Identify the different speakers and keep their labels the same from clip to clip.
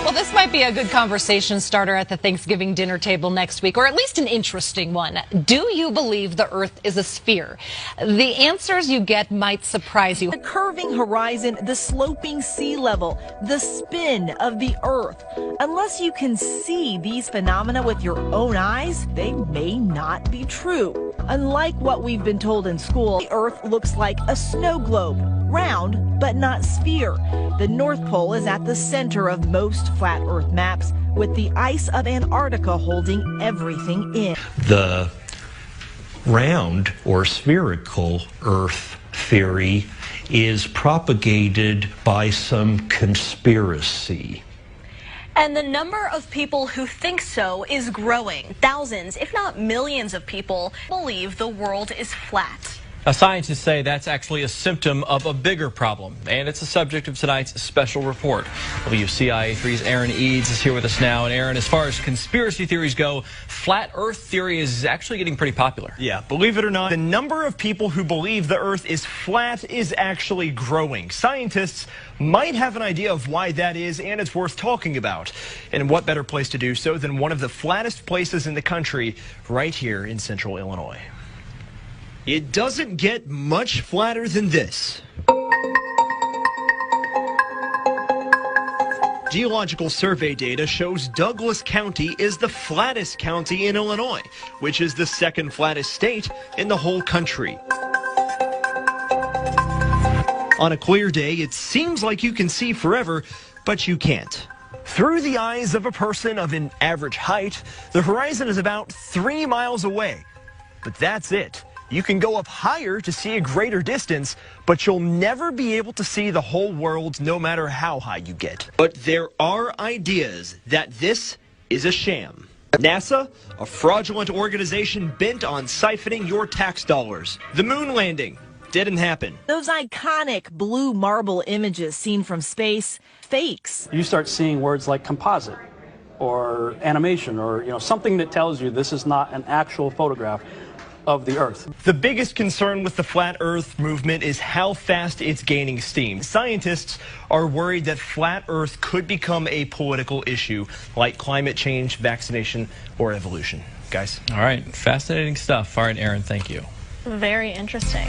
Speaker 1: Well, this might be a good conversation starter at the Thanksgiving dinner table next week, or at least an interesting one. Do you believe the Earth is a sphere? The answers you get might surprise you.
Speaker 2: The curving horizon, the sloping sea level, the spin of the Earth. Unless you can see these phenomena with your own eyes, they may not be true. Unlike what we've been told in school, the Earth looks like a snow globe, round but not sphere. The North Pole is at the center of most flat Earth maps, with the ice of Antarctica holding everything in.
Speaker 3: The round or spherical Earth theory is propagated by some conspiracy.
Speaker 4: And the number of people who think so is growing. Thousands, if not millions of people believe the world is flat.
Speaker 5: Scientists say that's actually a symptom of a bigger problem, and it's the subject of tonight's special report. WCIA3's Aaron Eads is here with us now. And Aaron, as far as conspiracy theories go, flat Earth theory is actually getting pretty popular.
Speaker 6: Yeah, believe it or not, the number of people who believe the Earth is flat is actually growing. Scientists might have an idea of why that is, and it's worth talking about. And what better place to do so than one of the flattest places in the country, right here in central Illinois. It doesn't get much flatter than this. Geological survey data shows Douglas County is the flattest county in Illinois, which is the second flattest state in the whole country. On a clear day, it seems like you can see forever, but you can't. Through the eyes of a person of an average height, the horizon is about 3 miles away. But that's it. You can go up higher to see a greater distance, but you'll never be able to see the whole world no matter how high you get. But there are ideas that this is a sham. NASA, a fraudulent organization bent on siphoning your tax dollars. The moon landing didn't happen.
Speaker 2: Those iconic blue marble images seen from space, fakes.
Speaker 7: You start seeing words like composite or animation or something that tells you this is not an actual photograph of the Earth.
Speaker 6: The biggest concern with the flat Earth movement is how fast it's gaining steam. Scientists are worried that flat Earth could become a political issue like climate change, vaccination, or evolution. Guys.
Speaker 5: All right, fascinating stuff. All right, Aaron, thank you.
Speaker 4: Very interesting.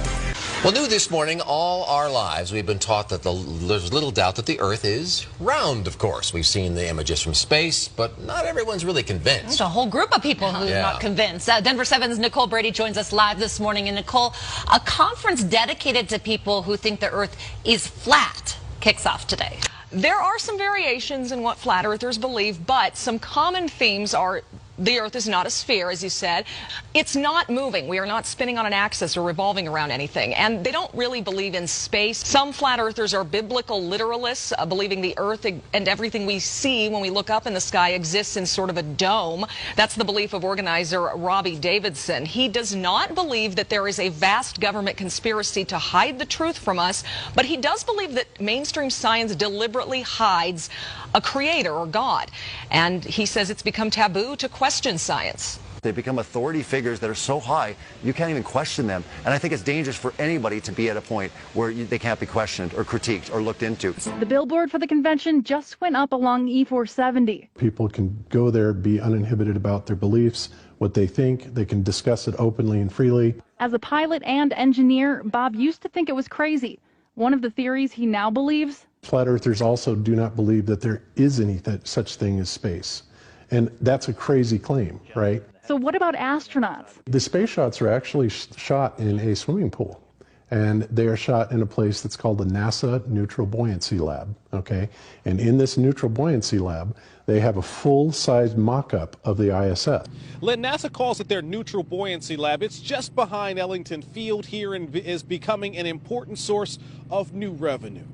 Speaker 8: Well, new this morning, all our lives, we've been taught that there's little doubt that the Earth is round, of course. We've seen the images from space, but not everyone's really convinced.
Speaker 1: There's a whole group of people who are not convinced. Denver 7's Nicole Brady joins us live this morning. And Nicole, a conference dedicated to people who think the Earth is flat kicks off today.
Speaker 9: There are some variations in what flat earthers believe, but some common themes are the Earth is not a sphere, as you said. It's not moving. We are not spinning on an axis or revolving around anything. And they don't really believe in space. Some flat earthers are biblical literalists, believing the Earth and everything we see when we look up in the sky exists in sort of a dome. That's the belief of organizer Robbie Davidson. He does not believe that there is a vast government conspiracy to hide the truth from us, but he does believe that mainstream science deliberately hides a creator or God. And he says it's become taboo to question science.
Speaker 10: They become authority figures that are so high, you can't even question them. And I think it's dangerous for anybody to be at a point where they can't be questioned or critiqued or looked into.
Speaker 11: The billboard for the convention just went up along E470.
Speaker 12: People can go there, be uninhibited about their beliefs, what they think. They can discuss it openly and freely.
Speaker 11: As a pilot and engineer, Bob used to think it was crazy. One of the theories he now believes:
Speaker 12: flat earthers also do not believe that there is any such thing as space. And that's a crazy claim, right?
Speaker 11: So what about astronauts?
Speaker 12: The space shots are actually shot in a swimming pool. And they are shot in a place that's called the NASA Neutral Buoyancy Lab, okay? And in this Neutral Buoyancy Lab, they have a full-size mock-up of the ISS.
Speaker 13: Len, NASA calls it their Neutral Buoyancy Lab. It's just behind Ellington Field here and is becoming an important source of new revenue.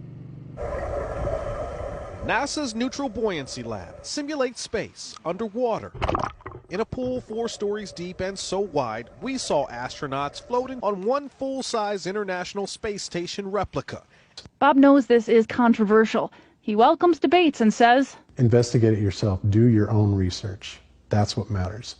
Speaker 13: NASA's Neutral Buoyancy Lab simulates space underwater. In a pool 4 stories deep and so wide, we saw astronauts floating on one full-size International Space Station replica.
Speaker 11: Bob knows this is controversial. He welcomes debates and says,
Speaker 12: investigate it yourself, do your own research. That's what matters.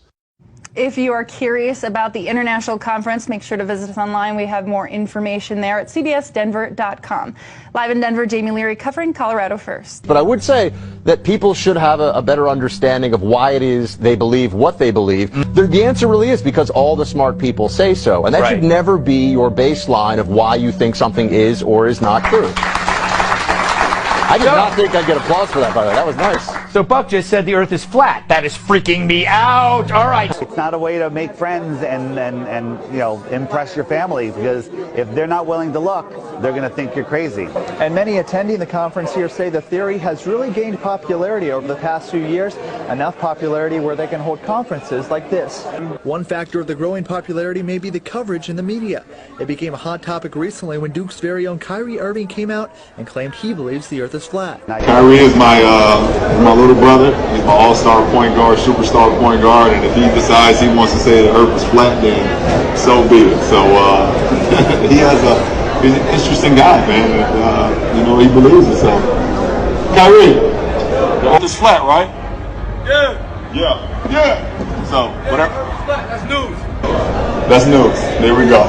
Speaker 11: If you are curious about the international conference, make sure to visit us online. We have more information there at cbsdenver.com. Live in Denver, Jamie Leary covering Colorado First.
Speaker 14: But I would say that people should have a better understanding of why it is they believe what they believe. The answer really is because all the smart people say so. And that should never be your baseline of why you think something is or is not true. I did not think I'd get applause for that, by the way. That was nice.
Speaker 15: So Buck just said the Earth is flat. That is freaking me out. All right.
Speaker 16: It's not a way to make friends and you know, impress your family, because if they're not willing to look, they're going to think you're crazy.
Speaker 17: And many attending the conference here say the theory has really gained popularity over the past few years, enough popularity where they can hold conferences like this. One factor of the growing popularity may be the coverage in the media. It became a hot topic recently when Duke's very own Kyrie Irving came out and claimed he believes the Earth is flat.
Speaker 18: Kyrie is my little brother. He's my all-star point guard, superstar point guard, and if he decides he wants to say the Earth is flat, then so be it. So he's an interesting guy, man. And, you know, he believes it. So Kyrie, the Earth is flat, right? Yeah. So whatever. That's news. That's news. There we go.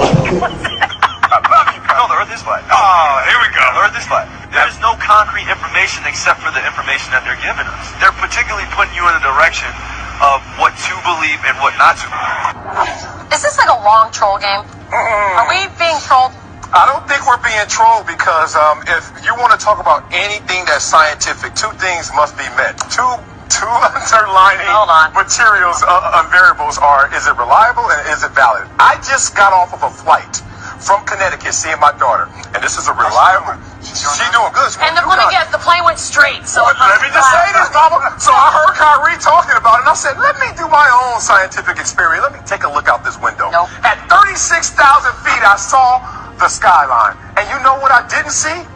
Speaker 19: No, the Earth is flat. Oh, here we go. The Earth is flat. There's no concrete information except for the information that they're giving us. They're particularly putting you in a direction of what to believe and what not to believe.
Speaker 20: Is this like a long troll game? Are we being trolled?
Speaker 19: I don't think we're being trolled because if you want to talk about anything that's scientific, two things must be met. Two underlining materials and variables are: is it reliable and is it valid? I just got off of a flight from Connecticut seeing my daughter, and this is a reliable. She's doing good.
Speaker 20: And let me guess, the plane went straight. So
Speaker 19: let me just say this, Mama. So I heard Kyrie talking about it, and I said, let me do my own scientific experiment. Let me take a look out this window.
Speaker 20: Nope.
Speaker 19: At 36,000 feet, I saw the skyline, and you know what I didn't see?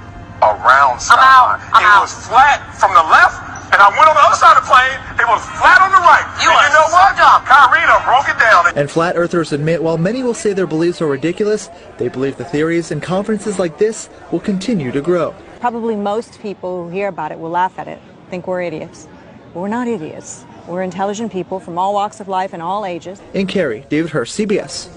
Speaker 19: A round skyline. It was flat from the left. And I went on the other side of the plane, it was flat on the right. You know what? Kyrie broke it down.
Speaker 17: And flat earthers admit while many will say their beliefs are ridiculous, they believe the theories and conferences like this will continue to grow.
Speaker 21: Probably most people who hear about it will laugh at it, think we're idiots. But we're not idiots. We're intelligent people from all walks of life and all ages.
Speaker 17: In Cary, David Hurst, CBS.